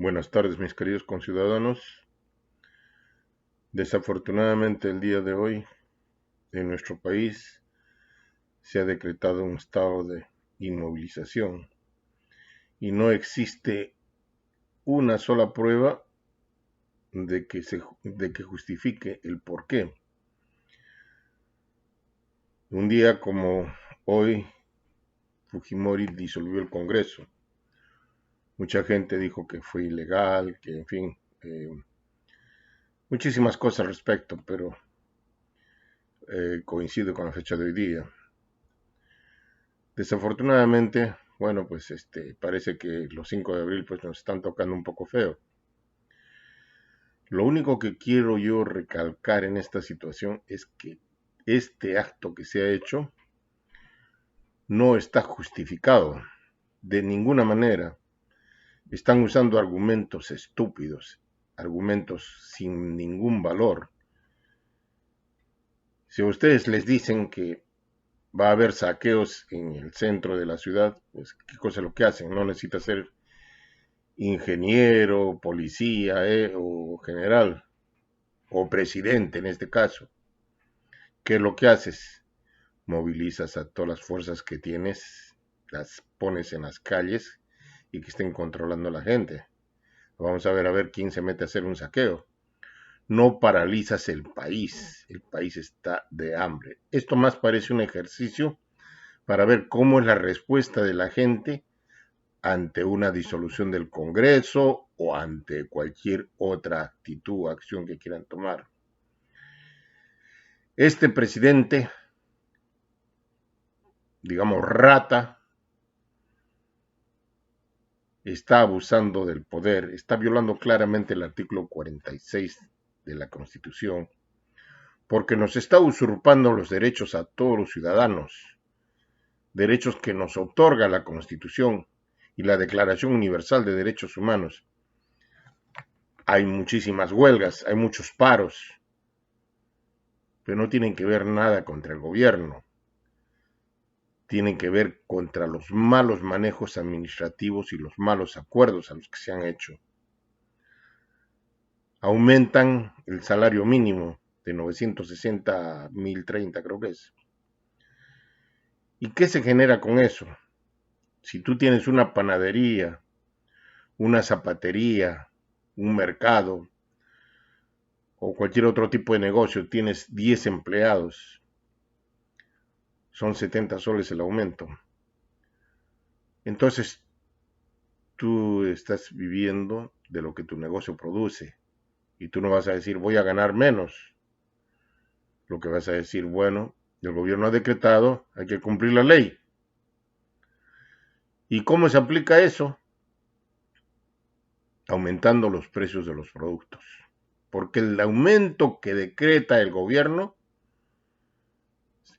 Buenas tardes, mis queridos conciudadanos. Desafortunadamente, el día de hoy en nuestro país se ha decretado un estado de inmovilización y no existe una sola prueba de que justifique el porqué. Un día como hoy, Fujimori disolvió el Congreso. Mucha gente dijo que fue ilegal, que en fin, muchísimas cosas al respecto, pero coincido con la fecha de hoy día. Desafortunadamente, bueno, pues parece que los 5 de abril pues nos están tocando un poco feo. Lo único que quiero yo recalcar en esta situación es que este acto que se ha hecho no está justificado de ninguna manera. Están usando argumentos estúpidos, argumentos sin ningún valor. Si a ustedes les dicen que va a haber saqueos en el centro de la ciudad, pues qué cosa es lo que hacen, no necesita ser ingeniero, policía o general o presidente en este caso. ¿Qué es lo que haces? Movilizas a todas las fuerzas que tienes, las pones en las calles y que estén controlando a la gente. Vamos a ver quién se mete a hacer un saqueo. No paralizas el país está de hambre. Esto más parece un ejercicio para ver cómo es la respuesta de la gente ante una disolución del Congreso o ante cualquier otra actitud o acción que quieran tomar. Este presidente, digamos rata, está abusando del poder, está violando claramente el artículo 46 de la Constitución, porque nos está usurpando los derechos a todos los ciudadanos, derechos que nos otorga la Constitución y la Declaración Universal de Derechos Humanos. Hay muchísimas huelgas, hay muchos paros, pero no tienen que ver nada contra el gobierno. Tienen que ver contra los malos manejos administrativos y los malos acuerdos a los que se han hecho. Aumentan el salario mínimo de 960 a 1030, creo que es. ¿Y qué se genera con eso? Si tú tienes una panadería, una zapatería, un mercado o cualquier otro tipo de negocio, tienes 10 empleados, son 70 soles el aumento. Entonces, tú estás viviendo de lo que tu negocio produce y tú no vas a decir voy a ganar menos. Lo que vas a decir, bueno, el gobierno ha decretado, hay que cumplir la ley. ¿Y cómo se aplica eso? Aumentando los precios de los productos. Porque el aumento que decreta el gobierno,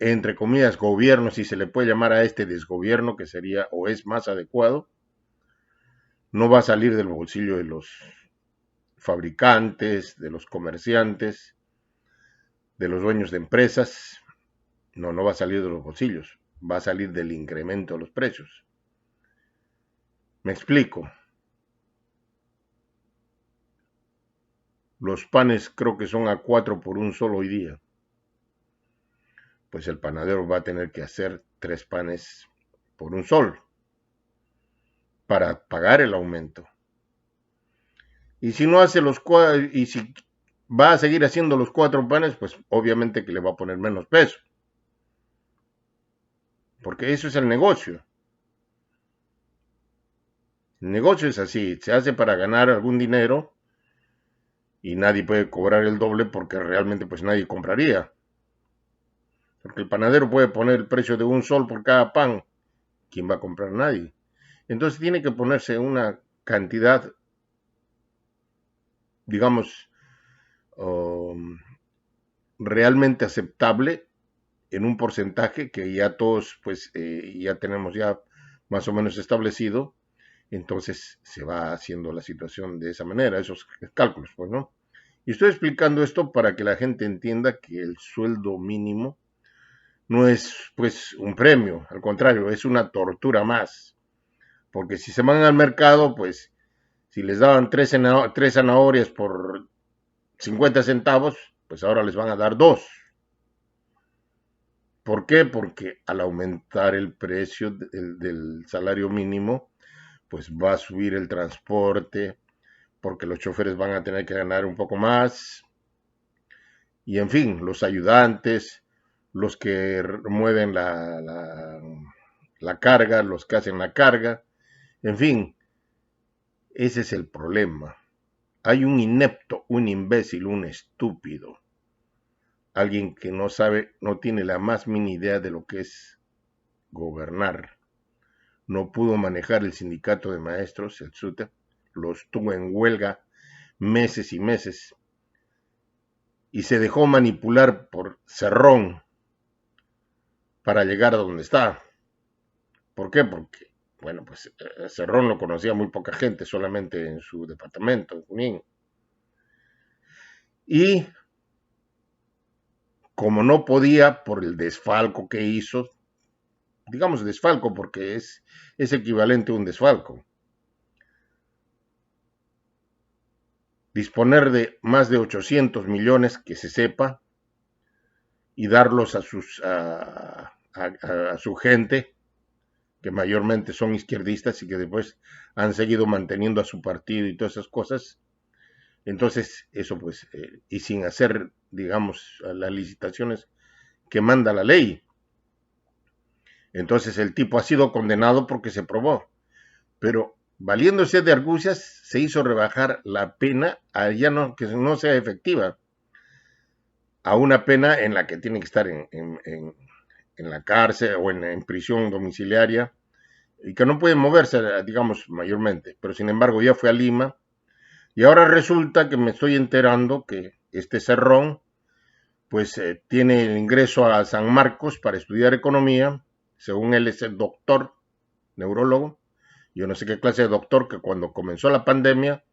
entre comillas, gobierno, si se le puede llamar a este desgobierno, que sería o es más adecuado, no va a salir del bolsillo de los fabricantes, de los comerciantes, de los dueños de empresas. No, no va a salir de los bolsillos, va a salir del incremento de los precios. Me explico. Los panes creo que son a 4 por un solo hoy día. Pues el panadero va a tener que hacer 3 panes por un sol para pagar el aumento. Y si no hace los 4, y si va a seguir haciendo los 4 panes, pues obviamente que le va a poner menos peso. Porque eso es el negocio. El negocio es así, se hace para ganar algún dinero y nadie puede cobrar el doble porque realmente pues nadie compraría. Porque el panadero puede poner el precio de un sol por cada pan. ¿Quién va a comprar? Nadie. Entonces tiene que ponerse una cantidad, digamos, realmente aceptable en un porcentaje que ya todos, pues, ya tenemos ya más o menos establecido. Entonces se va haciendo la situación de esa manera, esos cálculos, pues, ¿no? Y estoy explicando esto para que la gente entienda que el sueldo mínimo no es, pues, un premio, al contrario, es una tortura más. Porque si se van al mercado, pues Si les daban tres zanahorias por 50 centavos, pues ahora les van a dar dos. ¿Por qué? Porque al aumentar el precio del salario mínimo, pues va a subir el transporte, porque los choferes van a tener que ganar un poco más, y en fin, los ayudantes, los que mueven la carga, los que hacen la carga, en fin, ese es el problema. Hay un inepto, un imbécil, un estúpido, alguien que no sabe, no tiene la más mínima idea de lo que es gobernar. No pudo manejar el sindicato de maestros, el SUTE, los tuvo en huelga meses y meses, y se dejó manipular por Cerrón para llegar a donde está. ¿Por qué? Porque, bueno, pues Cerrón lo conocía muy poca gente, solamente en su departamento, en Junín. Y como no podía por el desfalco que hizo, digamos desfalco porque es equivalente a un desfalco, disponer de más de 800 millones que se sepa y darlos a su gente, que mayormente son izquierdistas y que después han seguido manteniendo a su partido y todas esas cosas. Entonces, eso pues, y sin hacer, digamos, las licitaciones que manda la ley. Entonces el tipo ha sido condenado porque se probó, pero valiéndose de argucias se hizo rebajar la pena a ya no, que no sea efectiva, a una pena en la que tiene que estar en la cárcel o en prisión domiciliaria y que no puede moverse, digamos, mayormente. Pero sin embargo ya fue a Lima y ahora resulta que me estoy enterando que este Cerrón pues tiene el ingreso a San Marcos para estudiar economía, según él es el doctor, neurólogo, yo no sé qué clase de doctor que cuando comenzó la pandemia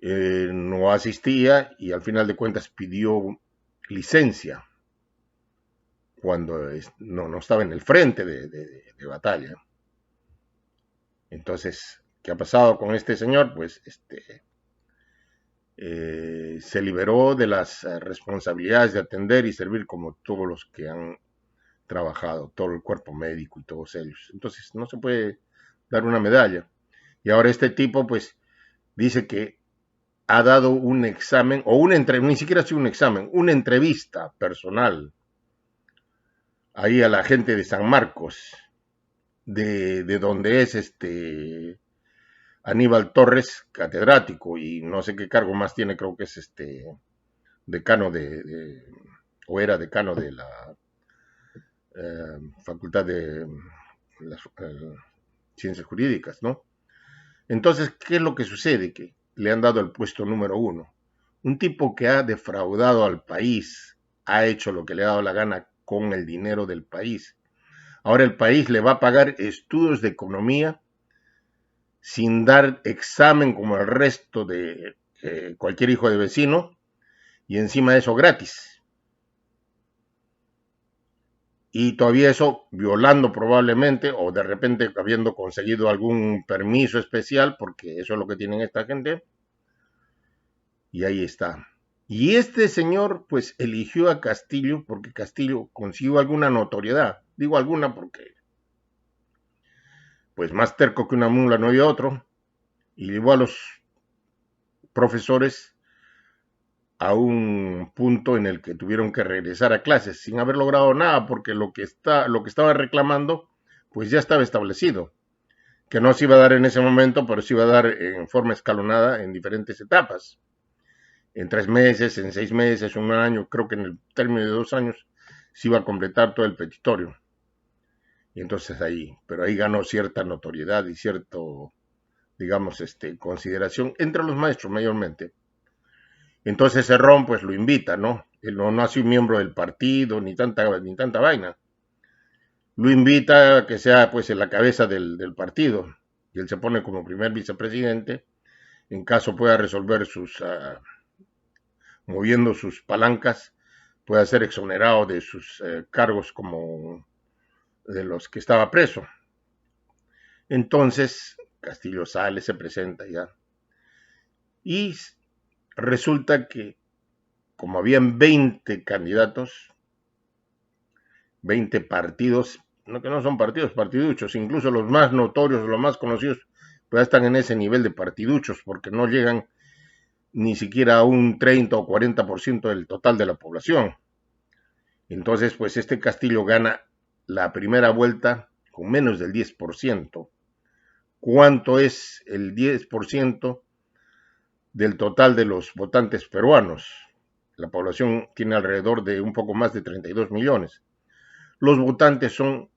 no asistía y al final de cuentas pidió licencia cuando no estaba en el frente de batalla. Entonces, ¿qué ha pasado con este señor? Pues se liberó de las responsabilidades de atender y servir como todos los que han trabajado, todo el cuerpo médico y todos ellos. Entonces, no se puede dar una medalla. Y ahora este tipo, pues, dice que ha dado un examen, o ni siquiera ha sido un examen, una entrevista personal ahí a la gente de San Marcos, de donde es Aníbal Torres, catedrático, y no sé qué cargo más tiene, creo que es decano o era decano de la Facultad de las Ciencias Jurídicas, ¿no? Entonces, ¿qué es lo que sucede? Que le han dado el puesto número uno. Un tipo que ha defraudado al país, ha hecho lo que le ha dado la gana con el dinero del país. Ahora el país le va a pagar estudios de economía sin dar examen como el resto de cualquier hijo de vecino y encima de eso gratis. Y todavía eso violando probablemente o de repente habiendo conseguido algún permiso especial, porque eso es lo que tienen esta gente. Y ahí está. Y este señor pues eligió a Castillo porque Castillo consiguió alguna notoriedad. Digo alguna porque pues más terco que una mula no había otro. Y llevó a los profesores a un punto en el que tuvieron que regresar a clases sin haber logrado nada porque lo que estaba reclamando pues ya estaba establecido, que no se iba a dar en ese momento, pero se iba a dar en forma escalonada en diferentes etapas, en 3 meses, en 6 meses, un año, creo que en el término de 2 años se iba a completar todo el petitorio. Y entonces ahí, pero ahí ganó cierta notoriedad y cierto, digamos, consideración entre los maestros mayormente. Entonces Cerrón pues lo invita, ¿no? Él no ha sido miembro del partido ni tanta vaina. Lo invita a que sea pues en la cabeza del partido y él se pone como primer vicepresidente en caso pueda resolver moviendo sus palancas, pueda ser exonerado de sus cargos como de los que estaba preso. Entonces, Castillo sale, se presenta ya. Y resulta que, como habían 20 candidatos, 20 partidos, no que no son partidos, partiduchos, incluso los más notorios, los más conocidos, pues ya están en ese nivel de partiduchos, porque no llegan ni siquiera a un 30 o 40% del total de la población. Entonces, pues este Castillo gana la primera vuelta con menos del 10%. ¿Cuánto es el 10% del total de los votantes peruanos? La población tiene alrededor de un poco más de 32 millones. Los votantes son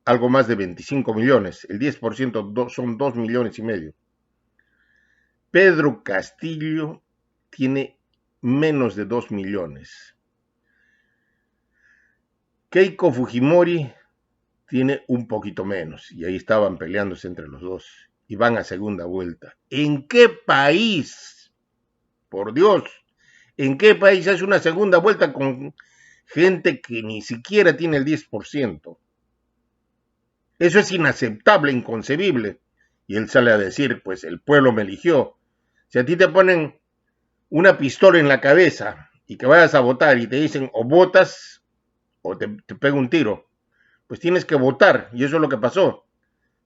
algo más de 25 millones. El 10% son 2 millones y medio. Pedro Castillo tiene menos de 2 millones. Keiko Fujimori tiene un poquito menos. Y ahí estaban peleándose entre los dos. Y van a segunda vuelta. ¿En qué país? Por Dios. ¿En qué país hace una segunda vuelta con gente que ni siquiera tiene el 10%? Eso es inaceptable, inconcebible. Y él sale a decir, pues el pueblo me eligió. Si a ti te ponen una pistola en la cabeza y que vayas a votar y te dicen o votas o te pega un tiro, pues tienes que votar. Y eso es lo que pasó.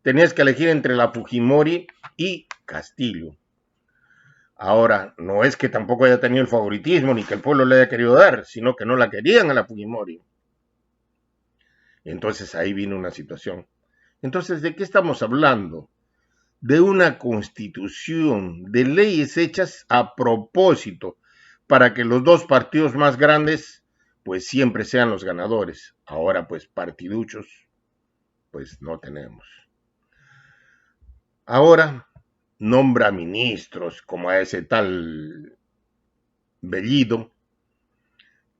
Tenías que elegir entre la Fujimori y Castillo. Ahora, no es que tampoco haya tenido el favoritismo ni que el pueblo le haya querido dar, sino que no la querían a la Fujimori. Entonces ahí vino una situación. Entonces, ¿de qué estamos hablando? De una constitución, de leyes hechas a propósito para que los dos partidos más grandes pues siempre sean los ganadores. Ahora pues partiduchos pues no tenemos. Ahora nombra ministros como a ese tal Bellido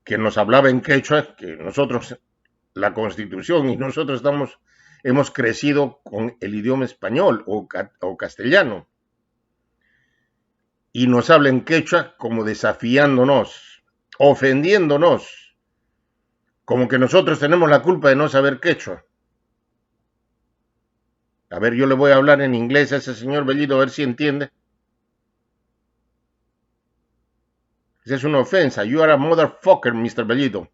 que nos hablaba en quechua, que nosotros la constitución y nosotros hemos crecido con el idioma español o castellano. Y nos habla en quechua como desafiándonos, ofendiéndonos, como que nosotros tenemos la culpa de no saber quechua. A ver, yo le voy a hablar en inglés a ese señor Bellido, a ver si entiende. Esa es una ofensa. You are a motherfucker, Mr. Bellido.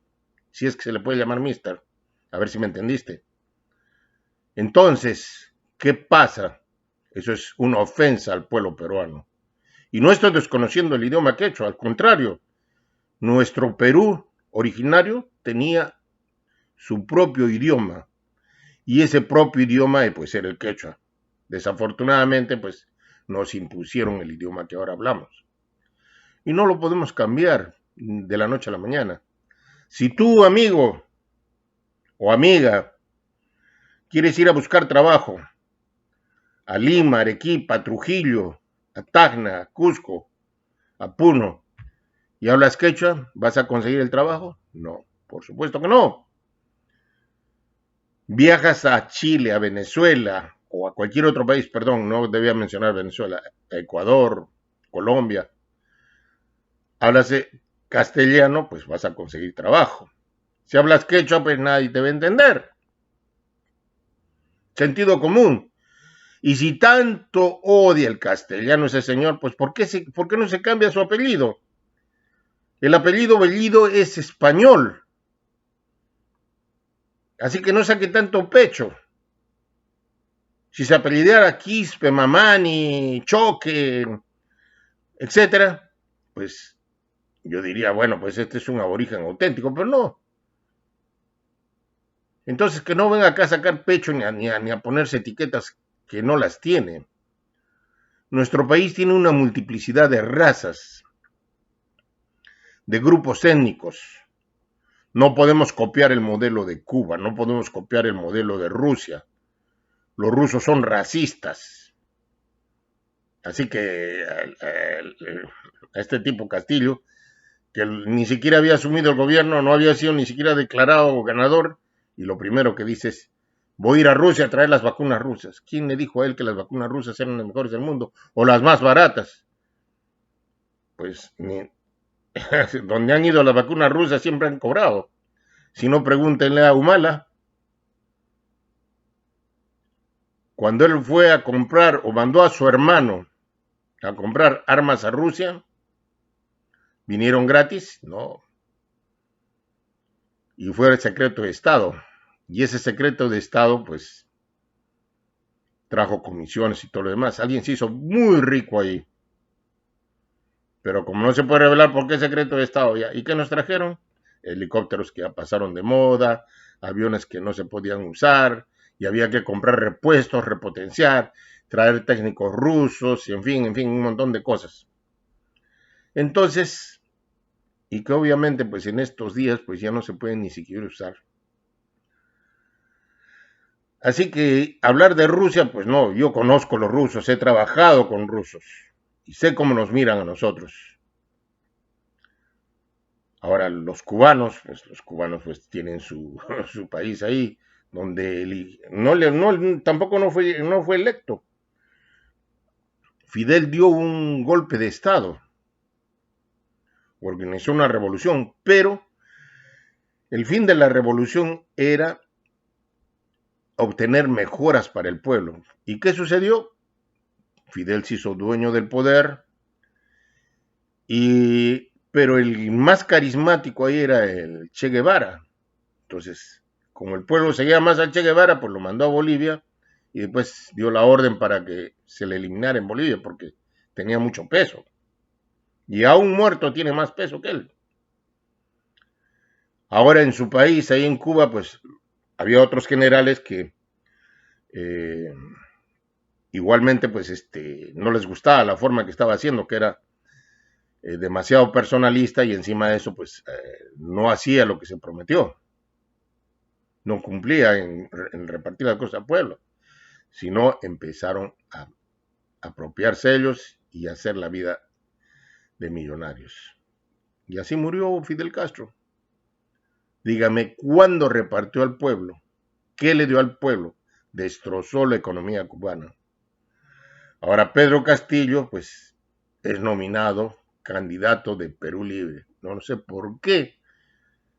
Si es que se le puede llamar Mr. A ver si me entendiste. Entonces, ¿qué pasa? Eso es una ofensa al pueblo peruano. Y no estoy desconociendo el idioma quechua, al contrario. Nuestro Perú originario tenía su propio idioma. Y ese propio idioma, pues, era el quechua. Desafortunadamente, pues, nos impusieron el idioma que ahora hablamos. Y no lo podemos cambiar de la noche a la mañana. Si tú, amigo o amiga, quieres ir a buscar trabajo a Lima, Arequipa, Trujillo, a Tacna, a Cusco, a Puno, y hablas quechua, ¿vas a conseguir el trabajo? No, por supuesto que no. Viajas a Chile, a Venezuela, o a cualquier otro país, perdón, no debía mencionar Venezuela, Ecuador, Colombia, hablas castellano, pues vas a conseguir trabajo. Si hablas quechua, pues nadie te va a entender. Sentido común. Y si tanto odia el castellano ese señor, pues ¿por qué no se cambia su apellido? El apellido Bellido es español. Así que no saque tanto pecho. Si se apellidara Quispe, Mamani, Choque, etcétera, pues yo diría, bueno, pues este es un aborigen auténtico, pero no. Entonces que no venga acá a sacar pecho ni a ponerse etiquetas que no las tiene. Nuestro país tiene una multiplicidad de razas, de grupos étnicos. No podemos copiar el modelo de Cuba, no podemos copiar el modelo de Rusia. Los rusos son racistas. Así que a este tipo Castillo, que ni siquiera había asumido el gobierno, no había sido ni siquiera declarado ganador, y lo primero que dice es, voy a ir a Rusia a traer las vacunas rusas. ¿Quién le dijo a él que las vacunas rusas eran las mejores del mundo? O las más baratas. Pues donde han ido las vacunas rusas siempre han cobrado. Si no, pregúntenle a Humala. cuando él fue a comprar o mandó a su hermano a comprar armas a Rusia, ¿vinieron gratis? No. Y fue el secreto de Estado. Y ese secreto de Estado, pues, trajo comisiones y todo lo demás. Alguien se hizo muy rico ahí. Pero como no se puede revelar por qué es secreto de Estado, ya. ¿Y qué nos trajeron? Helicópteros que ya pasaron de moda, aviones que no se podían usar, y había que comprar repuestos, repotenciar, traer técnicos rusos, y en fin, un montón de cosas. Entonces, y que obviamente pues en estos días pues ya no se pueden ni siquiera usar. Así que hablar de Rusia, pues no, yo conozco los rusos, he trabajado con rusos y sé cómo nos miran a nosotros. Ahora los cubanos pues tienen su, su país ahí, donde tampoco no fue electo. Fidel dio un golpe de Estado, organizó una revolución, pero el fin de la revolución era obtener mejoras para el pueblo. ¿Y qué sucedió? Fidel se hizo dueño del poder, pero el más carismático ahí era el Che Guevara. Entonces, como el pueblo seguía más al Che Guevara, pues lo mandó a Bolivia y después dio la orden para que se le eliminara en Bolivia porque tenía mucho peso. Y aún muerto tiene más peso que él. Ahora en su país, ahí en Cuba, pues había otros generales que eh, igualmente pues no les gustaba la forma que estaba haciendo, que era demasiado personalista y encima de eso pues no hacía lo que se prometió, no cumplía en repartir las cosas al pueblo, sino empezaron a apropiarse ellos y hacer la vida de millonarios. Y así murió Fidel Castro. Dígame, ¿cuándo repartió al pueblo? ¿Qué le dio al pueblo? Destrozó la economía cubana. Ahora Pedro Castillo pues es nominado candidato de Perú Libre. No sé por qué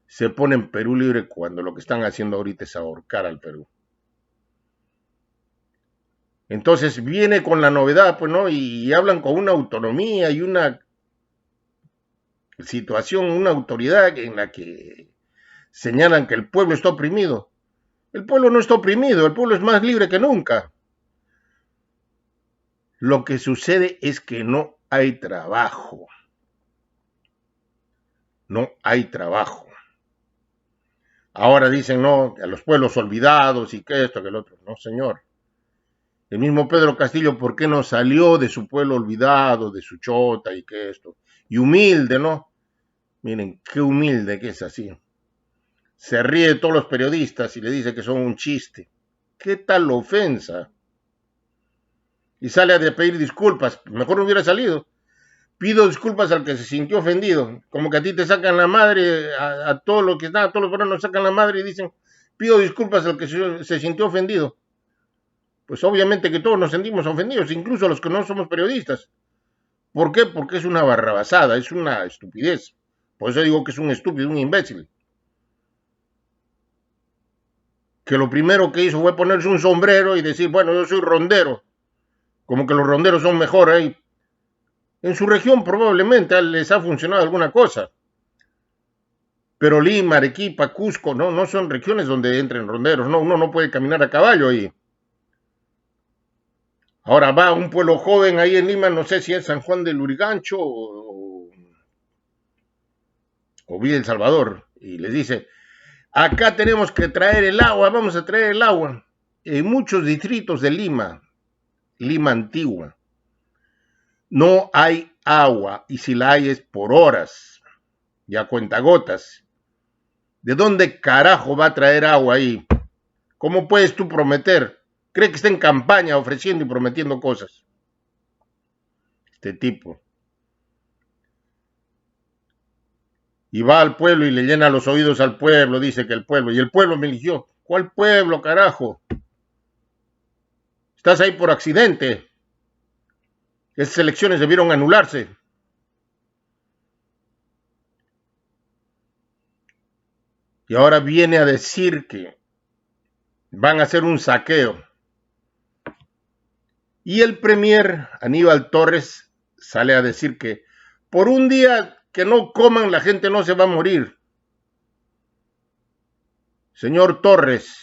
se pone en Perú Libre cuando lo que están haciendo ahorita es ahorcar al Perú. Entonces viene con la novedad, pues, ¿no? Y hablan con una autonomía y una situación, una autoridad en la que señalan que el pueblo está oprimido. El pueblo no está oprimido, el pueblo es más libre que nunca. Lo que sucede es que no hay trabajo. No hay trabajo. Ahora dicen, no, a los pueblos olvidados y que esto, que el otro. No, señor. El mismo Pedro Castillo, ¿por qué no salió de su pueblo olvidado, de su chota y que esto? Y humilde, ¿no? Miren, qué humilde que es así. Se ríe de todos los periodistas y le dice que son un chiste. ¿Qué tal ofensa? Y sale a pedir disculpas. Mejor no hubiera salido. Pido disculpas al que se sintió ofendido. Como que a ti te sacan la madre, a todo lo que está, a todos los peruanos sacan la madre y dicen, pido disculpas al que se sintió ofendido. Pues obviamente que todos nos sentimos ofendidos, incluso los que no somos periodistas. ¿Por qué? Porque es una barrabasada, es una estupidez. Por eso digo que es un estúpido, un imbécil. Que lo primero que hizo fue ponerse un sombrero y decir, bueno, yo soy rondero. Como que los ronderos son mejores. ¿Eh? En su región probablemente les ha funcionado alguna cosa. Pero Lima, Arequipa, Cusco, no son regiones donde entren ronderos. No, uno no puede caminar a caballo ahí. Ahora va un pueblo joven ahí en Lima, no sé si es San Juan del Lurigancho o Villa El Salvador, y les dice, acá tenemos que traer el agua, vamos a traer el agua. En muchos distritos de Lima, Lima antigua, no hay agua, y si la hay es por horas, ya cuentagotas. ¿De dónde carajo va a traer agua ahí? ¿Cómo puedes tú prometer? Cree que está en campaña ofreciendo y prometiendo cosas. Este tipo. Y va al pueblo y le llena los oídos al pueblo, dice que el pueblo, y el pueblo me eligió. ¿Cuál pueblo, carajo? Estás ahí por accidente. Esas elecciones debieron anularse. Y ahora viene a decir que van a hacer un saqueo. Y el premier Aníbal Torres sale a decir que por un día que no coman la gente no se va a morir. Señor Torres,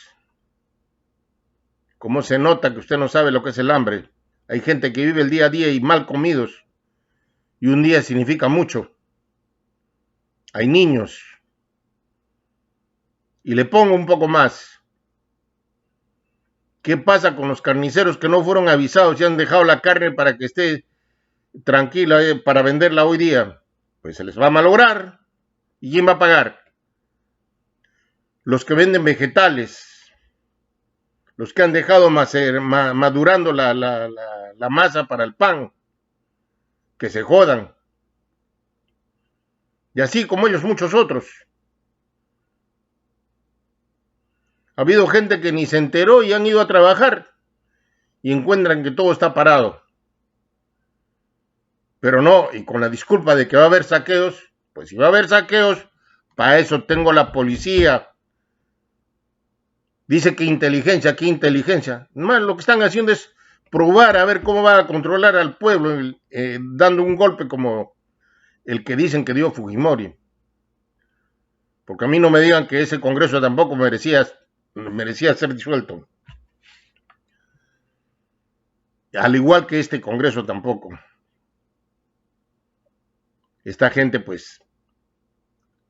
¿cómo se nota que usted no sabe lo que es el hambre? Hay gente que vive el día a día y mal comidos. Y un día significa mucho. Hay niños. Y le pongo un poco más. ¿Qué pasa con los carniceros que no fueron avisados y han dejado la carne para que esté tranquila para venderla hoy día? Pues se les va a malograr. ¿Y quién va a pagar? Los que venden vegetales, los que han dejado madurando la masa para el pan, que se jodan. Y así como ellos, muchos otros. Ha habido gente que ni se enteró y han ido a trabajar y encuentran que todo está parado. Pero no, y con la disculpa de que va a haber saqueos, pues si va a haber saqueos, para eso tengo la policía. Dice que inteligencia, ¿qué inteligencia? Más lo que están haciendo es probar a ver cómo va a controlar al pueblo, dando un golpe como el que dicen que dio Fujimori. Porque a mí no me digan que ese Congreso tampoco merecía ser disuelto. Al igual que este Congreso tampoco. Esta gente pues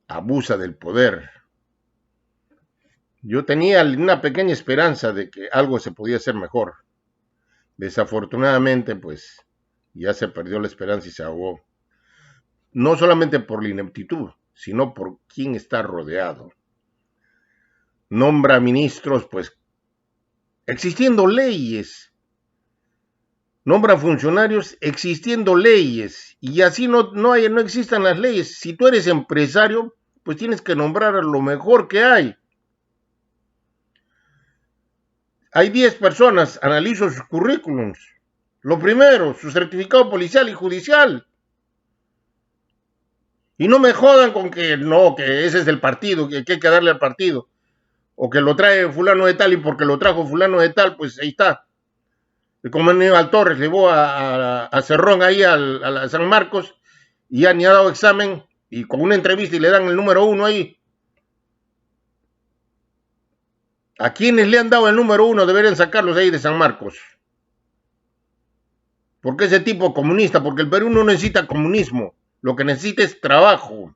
abusa del poder. Yo tenía una pequeña esperanza de que algo se podía hacer mejor. Desafortunadamente pues ya se perdió la esperanza y se ahogó. No solamente por la ineptitud, sino por quién está rodeado. Nombra ministros pues existiendo leyes. Nombra funcionarios existiendo leyes y así no existan las leyes. Si tú eres empresario, pues tienes que nombrar a lo mejor que hay. Hay 10 personas, analizo sus currículums. Lo primero, su certificado policial y judicial. Y no me jodan con que no, que ese es del partido, que hay que darle al partido. O que lo trae fulano de tal y porque lo trajo fulano de tal, pues ahí está. Como Aníbal Torres llevó a Cerrón ahí a San Marcos y ya ni ha dado examen y con una entrevista y le dan el número 1 ahí. A quienes le han dado el número 1 deberían sacarlos ahí de San Marcos. Porque ese tipo comunista, porque el Perú no necesita comunismo, lo que necesita es trabajo.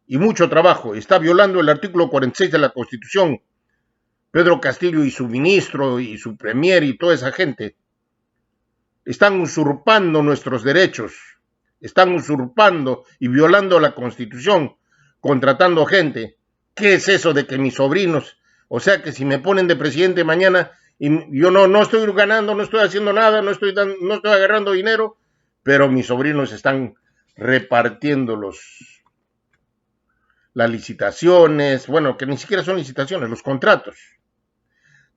Y mucho trabajo. Está violando el artículo 46 de la Constitución. Pedro Castillo y su ministro y su premier y toda esa gente están usurpando nuestros derechos, están usurpando y violando la Constitución, contratando gente. ¿Qué es eso de que mis sobrinos, o sea que si me ponen de presidente mañana y yo no estoy ganando, no estoy haciendo nada, no estoy agarrando dinero, pero mis sobrinos están repartiendo las licitaciones, bueno, que ni siquiera son licitaciones, los contratos.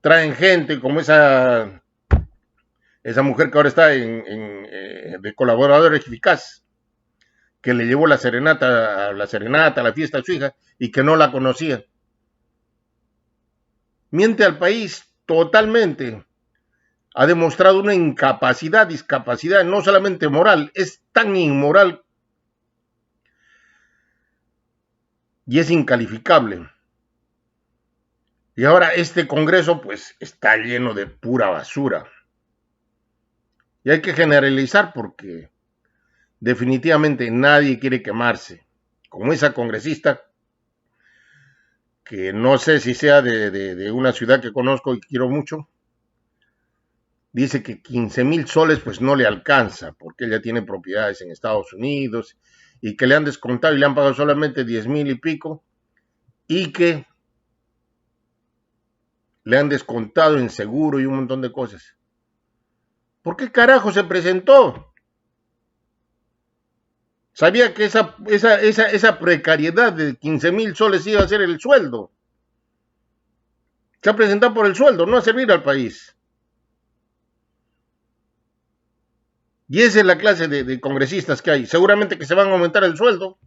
Traen gente como esa mujer que ahora está de colaborador eficaz, que le llevó la serenata, la fiesta a su hija, y que no la conocía. Miente al país totalmente. Ha demostrado una discapacidad, no solamente moral, es tan inmoral y es incalificable. Y ahora este Congreso pues está lleno de pura basura. Y hay que generalizar porque definitivamente nadie quiere quemarse. Como esa congresista, que no sé si sea de una ciudad que conozco y quiero mucho, dice que 15,000 soles pues no le alcanza, porque ella tiene propiedades en Estados Unidos y que le han descontado y le han pagado solamente 10,000 y pico, y que le han descontado en seguro y un montón de cosas. ¿Por qué carajo se presentó? Sabía que esa precariedad de 15,000 soles iba a ser el sueldo. Se ha presentado por el sueldo, no a servir al país. Y esa es la clase de congresistas que hay. Seguramente que se van a aumentar el sueldo.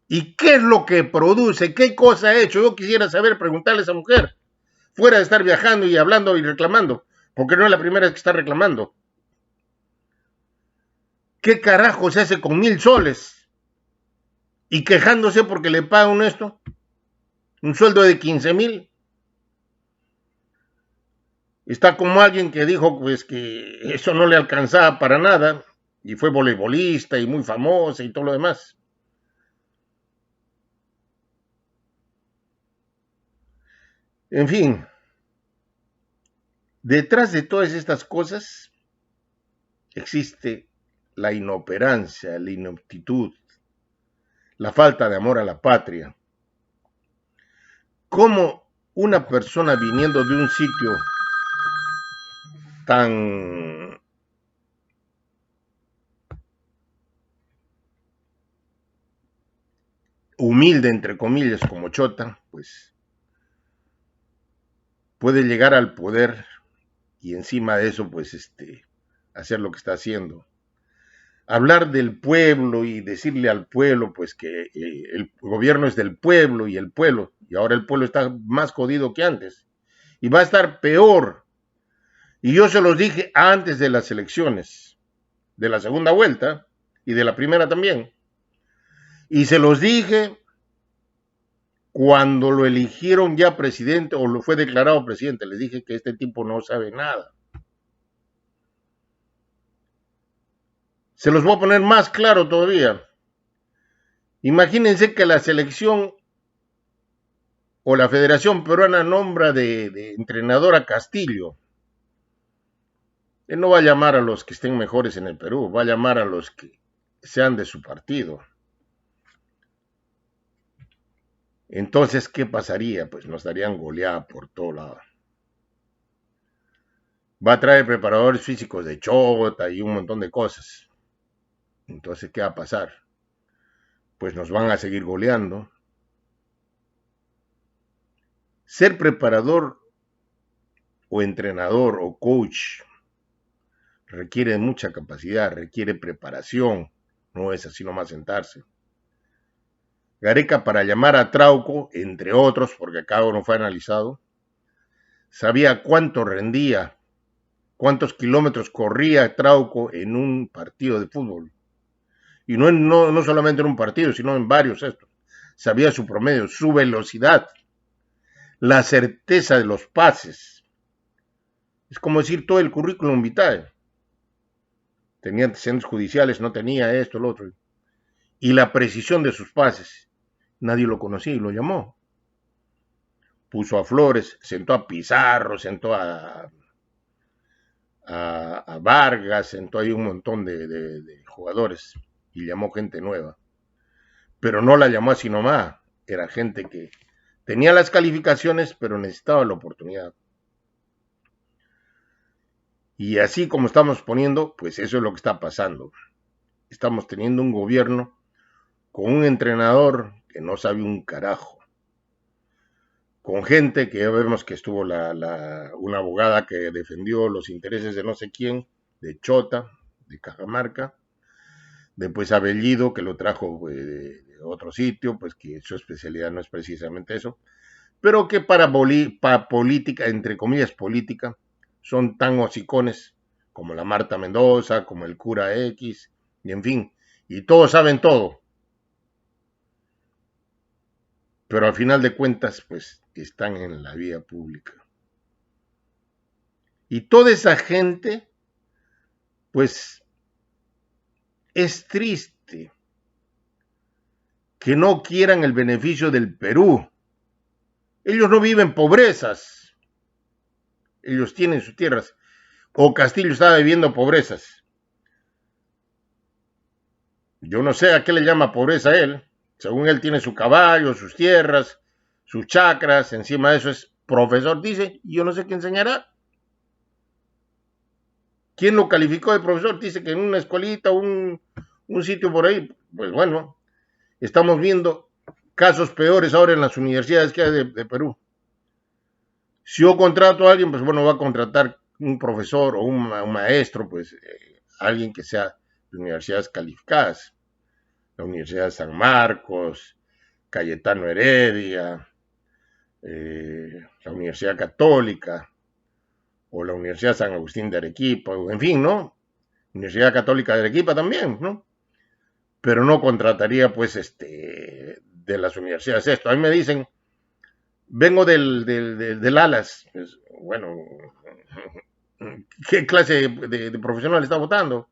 ¿Y qué es lo que produce? ¿Qué cosa ha hecho? Yo quisiera saber, preguntarle a esa mujer, fuera de estar viajando y hablando y reclamando. porque no es la primera vez que está reclamando. ¿Qué carajo se hace con 1,000 soles? Y quejándose porque le pagan esto, un sueldo de 15,000. Está como alguien que dijo pues que eso no le alcanzaba para nada y fue voleibolista y muy famosa y todo lo demás. En fin, detrás de todas estas cosas existe la inoperancia, la ineptitud, la falta de amor a la patria. ¿Cómo una persona viniendo de un sitio tan humilde, entre comillas, como Chota, pues puede llegar al poder y encima de eso, pues hacer lo que está haciendo? Hablar del pueblo y decirle al pueblo, pues que el gobierno es del pueblo, y ahora el pueblo está más jodido que antes, y va a estar peor. Y yo se los dije antes de las elecciones, de la segunda vuelta, y de la primera también. Y se los dije cuando lo eligieron ya presidente, o lo fue declarado presidente. Les dije que este tipo no sabe nada. Se los voy a poner más claro todavía. Imagínense que la selección o la Federación Peruana nombra de entrenador a Castillo. Él no va a llamar a los que estén mejores en el Perú, va a llamar a los que sean de su partido. Entonces, ¿qué pasaría? Pues nos darían goleada por todo lado. Va a traer preparadores físicos de Chota y un montón de cosas. Entonces, ¿qué va a pasar? Pues nos van a seguir goleando. Ser preparador o entrenador o coach requiere mucha capacidad, requiere preparación, no es así nomás sentarse. Gareca, para llamar a Trauco, entre otros, porque cada uno fue analizado, sabía cuánto rendía, cuántos kilómetros corría Trauco en un partido de fútbol. Y no solamente en un partido, sino en varios estos. Sabía su promedio, su velocidad, la certeza de los pases. Es como decir todo el currículum vitae. Tenía antecedentes judiciales, no tenía esto, lo otro. Y la precisión de sus pases. Nadie lo conocía y lo llamó. Puso a Flores, sentó a Pizarro, sentó a Vargas, sentó ahí un montón de jugadores y llamó gente nueva. Pero no la llamó así nomás. Era gente que tenía las calificaciones, pero necesitaba la oportunidad. Y así como estamos poniendo, pues eso es lo que está pasando. Estamos teniendo un gobierno con un entrenador que no sabe un carajo, con gente que ya vemos que estuvo una abogada que defendió los intereses de no sé quién, de Chota, de Cajamarca, después Abellido, que lo trajo de otro sitio, pues que su especialidad no es precisamente eso, pero que para política, entre comillas política, son tan hocicones como la Marta Mendoza, como el cura X, y en fin, y todos saben todo. Pero al final de cuentas, pues están en la vía pública. Y toda esa gente, pues es triste que no quieran el beneficio del Perú. Ellos no viven pobrezas, ellos tienen sus tierras. O Castillo estaba viviendo pobrezas. Yo no sé a qué le llama pobreza a él. Según él tiene su caballo, sus tierras, sus chacras, encima de eso es profesor, dice, y yo no sé qué enseñará. ¿Quién lo calificó de profesor? Dice que en una escuelita, un sitio por ahí. Pues bueno, estamos viendo casos peores ahora en las universidades que hay de Perú. Si yo contrato a alguien, pues bueno, va a contratar un profesor o un maestro, pues alguien que sea de universidades calificadas. La Universidad de San Marcos, Cayetano Heredia, la Universidad Católica, o la Universidad San Agustín de Arequipa, o en fin, ¿no? Universidad Católica de Arequipa también, ¿no? Pero no contrataría, pues, de las universidades esto. A mí me dicen, vengo del ALAS. Pues, bueno, ¿qué clase de profesional está votando?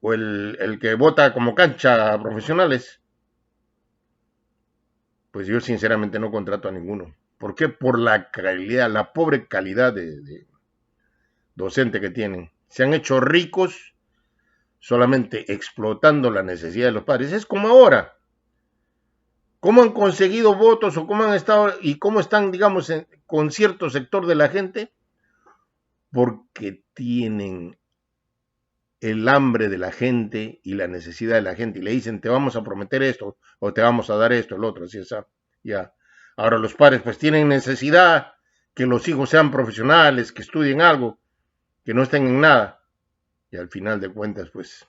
O el que vota como cancha profesionales. Pues yo sinceramente no contrato a ninguno. ¿Por qué? Por la calidad, la pobre calidad de docente que tienen. Se han hecho ricos solamente explotando la necesidad de los padres. Es como ahora. ¿Cómo han conseguido votos o cómo han estado y cómo están, digamos, con cierto sector de la gente? Porque tienen el hambre de la gente y la necesidad de la gente y le dicen te vamos a prometer esto o te vamos a dar esto, el otro, así es, ya. Ahora los padres pues tienen necesidad que los hijos sean profesionales, que estudien algo, que no estén en nada y al final de cuentas pues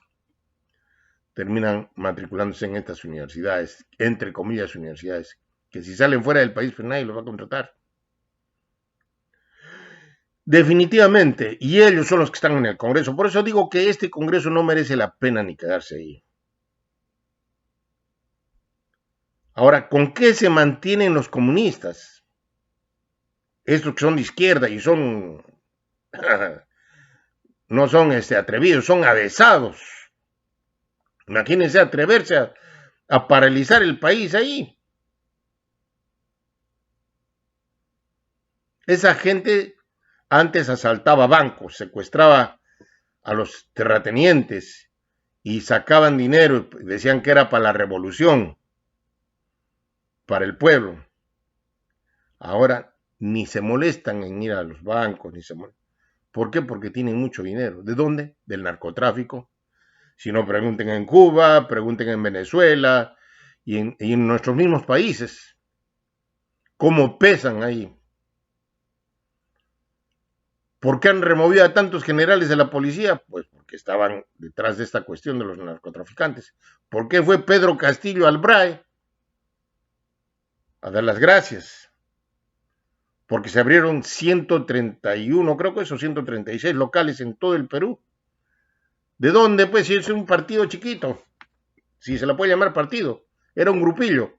terminan matriculándose en estas universidades, entre comillas universidades, que si salen fuera del país pues nadie los va a contratar. Definitivamente, y ellos son los que están en el Congreso. Por eso digo que este Congreso no merece la pena ni quedarse ahí. Ahora, ¿con qué se mantienen los comunistas? Estos que son de izquierda y son, no son atrevidos, son avesados. Imagínense atreverse a paralizar el país ahí. Esa gente antes asaltaba bancos, secuestraba a los terratenientes y sacaban dinero y decían que era para la revolución, para el pueblo. Ahora ni se molestan en ir a los bancos, ni se molestan. ¿Por qué? Porque tienen mucho dinero. ¿De dónde? Del narcotráfico. Si no, pregunten en Cuba, pregunten en Venezuela y en nuestros mismos países. ¿Cómo pesan ahí? ¿Por qué han removido a tantos generales de la policía? Pues porque estaban detrás de esta cuestión de los narcotraficantes. ¿Por qué fue Pedro Castillo al BRAE a dar las gracias? Porque se abrieron 131, creo que esos 136 locales en todo el Perú. ¿De dónde? Pues si es un partido chiquito, si se la puede llamar partido, era un grupillo.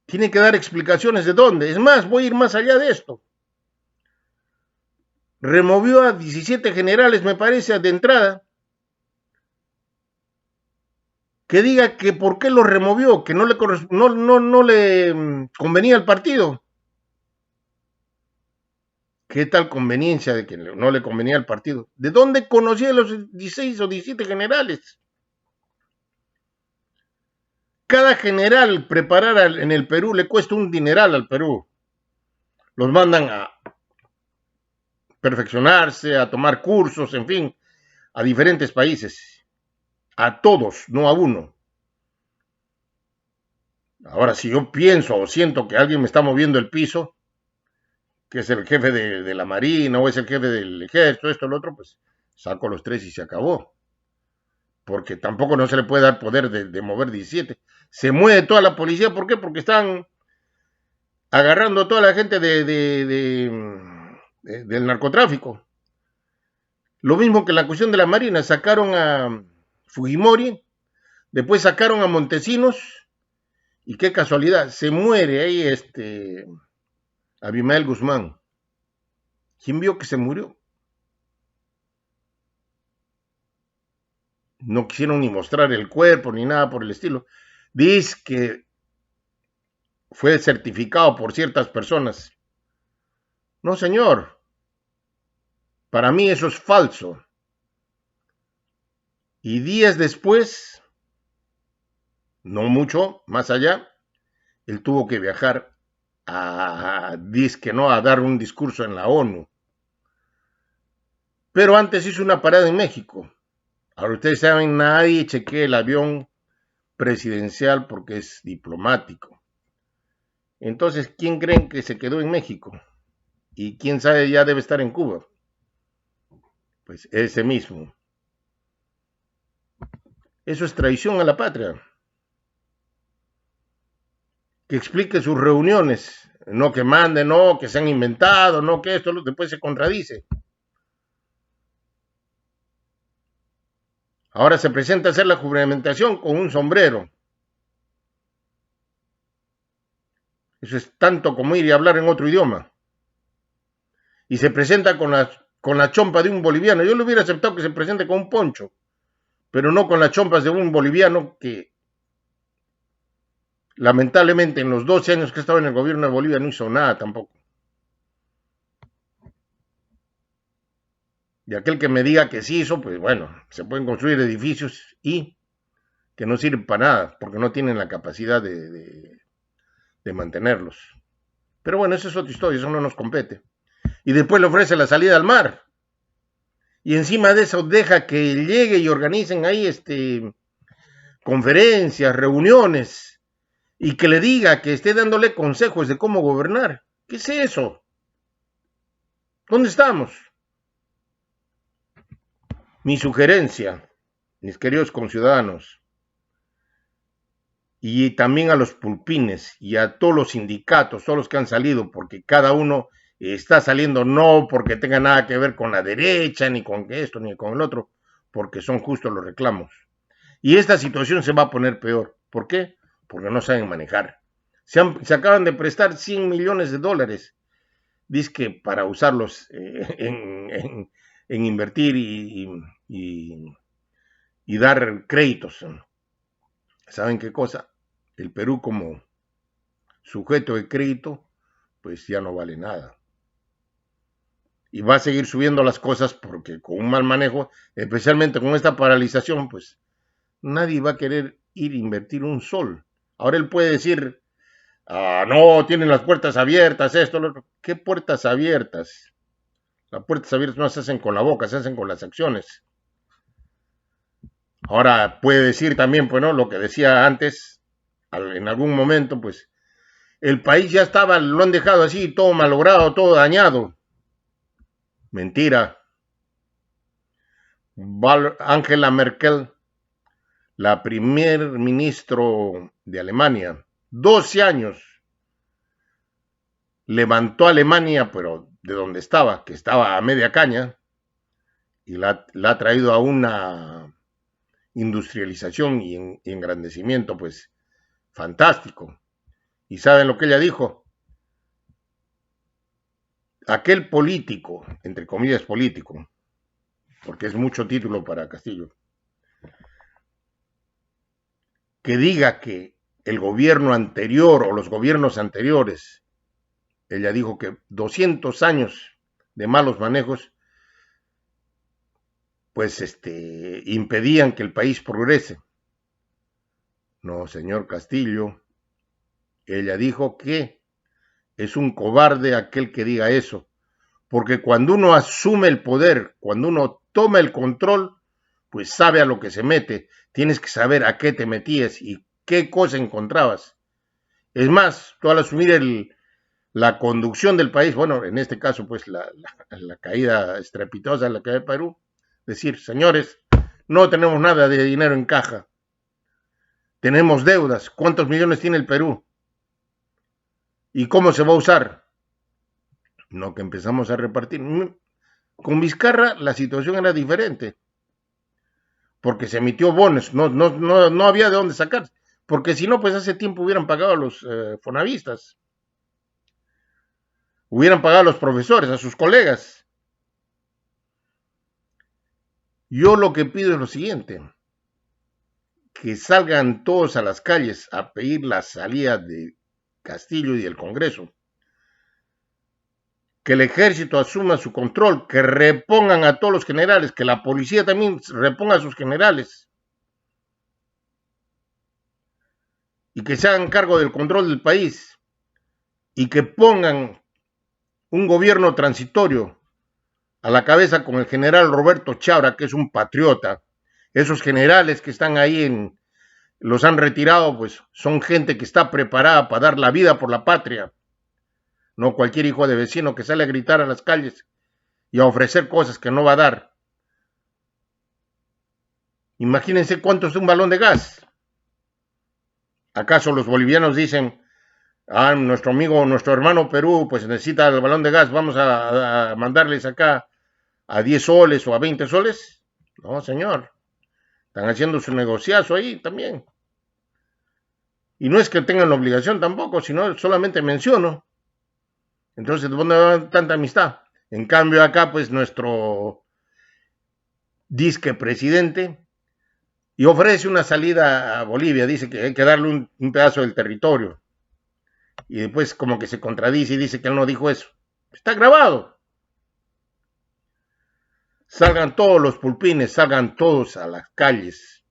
Tiene que dar explicaciones de dónde. Es más, voy a ir más allá de esto. Removió a 17 generales, me parece, de entrada. Que diga que por qué lo removió, que no le convenía al partido. ¿Qué tal conveniencia de que no le convenía al partido? ¿De dónde conocía los 16 o 17 generales? Cada general preparar en el Perú le cuesta un dineral al Perú. Los mandan a perfeccionarse, a tomar cursos, en fin, a diferentes países. A todos, no a uno. Ahora, si yo pienso o siento que alguien me está moviendo el piso, que es el jefe de la Marina o es el jefe del Ejército, esto, lo otro, pues saco los tres y se acabó. Porque tampoco no se le puede dar poder de mover 17. Se mueve toda la policía, ¿por qué? Porque están agarrando a toda la gente del narcotráfico. Lo mismo que la cuestión de la Marina, sacaron a Fujimori, después sacaron a Montesinos, y qué casualidad, se muere ahí Abimael Guzmán. ¿Quién vio que se murió? No quisieron ni mostrar el cuerpo ni nada por el estilo. Dice que fue certificado por ciertas personas. No, señor. Para mí eso es falso. Y días después, no mucho más allá, él tuvo que viajar a dar un discurso en la ONU. Pero antes hizo una parada en México. Ahora ustedes saben, nadie chequea el avión presidencial porque es diplomático. Entonces, ¿quién creen que se quedó en México? Y quién sabe ya debe estar en Cuba. Pues ese mismo. Eso es traición a la patria. Que explique sus reuniones no que mande, no que se han inventado, no que esto, después se contradice. Ahora se presenta a hacer la juramentación con un sombrero. Eso es tanto como ir y hablar en otro idioma. Y se presenta con la chompa de un boliviano. Yo le hubiera aceptado que se presente con un poncho, pero no con las chompas de un boliviano que lamentablemente en los 12 años que estaba en el gobierno de Bolivia no hizo nada tampoco. Y aquel que me diga que sí hizo, pues bueno, se pueden construir edificios y que no sirven para nada, porque no tienen la capacidad de mantenerlos. Pero bueno, esa es otra historia, eso no nos compete. Y después le ofrece la salida al mar. Y encima de eso deja que llegue y organicen ahí conferencias, reuniones, y que le diga que esté dándole consejos de cómo gobernar. ¿Qué es eso? ¿Dónde estamos? Mi sugerencia, mis queridos conciudadanos, y también a los pulpines y a todos los sindicatos, todos los que han salido, porque cada uno está saliendo no porque tenga nada que ver con la derecha, ni con esto, ni con el otro, porque son justos los reclamos. Y esta situación se va a poner peor. ¿Por qué? Porque no saben manejar. Se acaban de prestar 100 millones de dólares, dice que para usarlos en invertir y dar créditos. ¿Saben qué cosa? El Perú como sujeto de crédito, pues ya no vale nada. Y va a seguir subiendo las cosas porque con un mal manejo, especialmente con esta paralización, pues nadie va a querer ir a invertir un sol. Ahora él puede decir, no, tienen las puertas abiertas, esto, lo otro. ¿Qué puertas abiertas? Las puertas abiertas no se hacen con la boca, se hacen con las acciones. Ahora puede decir también, pues no, lo que decía antes, en algún momento, pues el país ya estaba, lo han dejado así, todo malogrado, todo dañado. Mentira. Angela Merkel, la primer ministro de Alemania, 12 años, levantó a Alemania, pero de donde estaba, que estaba a media caña, y la ha traído a una industrialización y engrandecimiento, pues, fantástico. ¿Y saben lo que ella dijo? Aquel político, entre comillas político, porque es mucho título para Castillo, que diga que el gobierno anterior o los gobiernos anteriores, ella dijo que 200 años de malos manejos, pues impedían que el país progrese. No, señor Castillo, ella dijo que es un cobarde aquel que diga eso, porque cuando uno asume el poder, cuando uno toma el control, pues sabe a lo que se mete, tienes que saber a qué te metías y qué cosa encontrabas. Es más, tú al asumir la conducción del país, bueno, en este caso, pues la caída estrepitosa de la caída de Perú, decir, señores, no tenemos nada de dinero en caja, tenemos deudas, ¿cuántos millones tiene el Perú? ¿Y cómo se va a usar? No, que empezamos a repartir. Con Vizcarra la situación era diferente, porque se emitió bonos, no había de dónde sacar, porque si no, pues hace tiempo hubieran pagado a los fonavistas, hubieran pagado a los profesores, a sus colegas. Yo lo que pido es lo siguiente, que salgan todos a las calles a pedir la salida de Castillo y del Congreso, que el ejército asuma su control, que repongan a todos los generales, que la policía también reponga a sus generales y que se hagan cargo del control del país y que pongan un gobierno transitorio a la cabeza con el general Roberto Chabra, que es un patriota. Esos generales que están ahí los han retirado, pues son gente que está preparada para dar la vida por la patria. No cualquier hijo de vecino que sale a gritar a las calles y a ofrecer cosas que no va a dar. Imagínense cuánto es un balón de gas. ¿Acaso los bolivianos dicen, Ah, nuestro amigo, nuestro hermano Perú, pues necesita el balón de gas, vamos a mandarles acá a 10 soles o a 20 soles. No, señor, están haciendo su negociazo ahí también. Y no es que tengan la obligación tampoco, sino solamente menciono. Entonces, ¿dónde va tanta amistad? En cambio, acá, pues nuestro disque presidente y ofrece una salida a Bolivia, dice que hay que darle un pedazo del territorio. Y después como que se contradice y dice que él no dijo eso. Está grabado. Salgan todos los pulpines, salgan todos a las calles.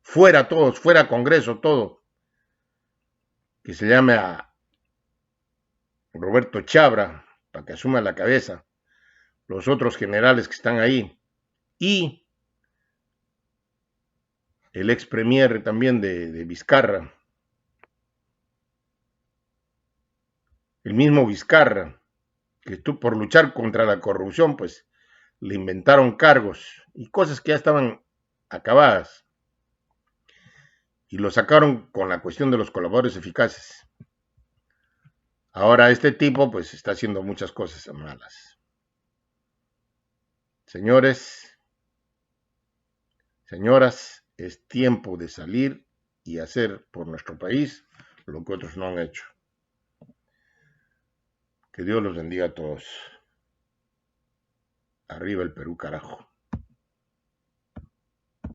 Fuera todos, fuera Congreso, todo. Que se llame a Roberto Chabra para que asuma la cabeza. Los otros generales que están ahí. Y el ex premier también de Vizcarra. El mismo Vizcarra, que por luchar contra la corrupción, pues le inventaron cargos y cosas que ya estaban acabadas. Y lo sacaron con la cuestión de los colaboradores eficaces. Ahora este tipo pues está haciendo muchas cosas malas. Señores, señoras, es tiempo de salir y hacer por nuestro país lo que otros no han hecho. Que Dios los bendiga a todos. Arriba el Perú, carajo.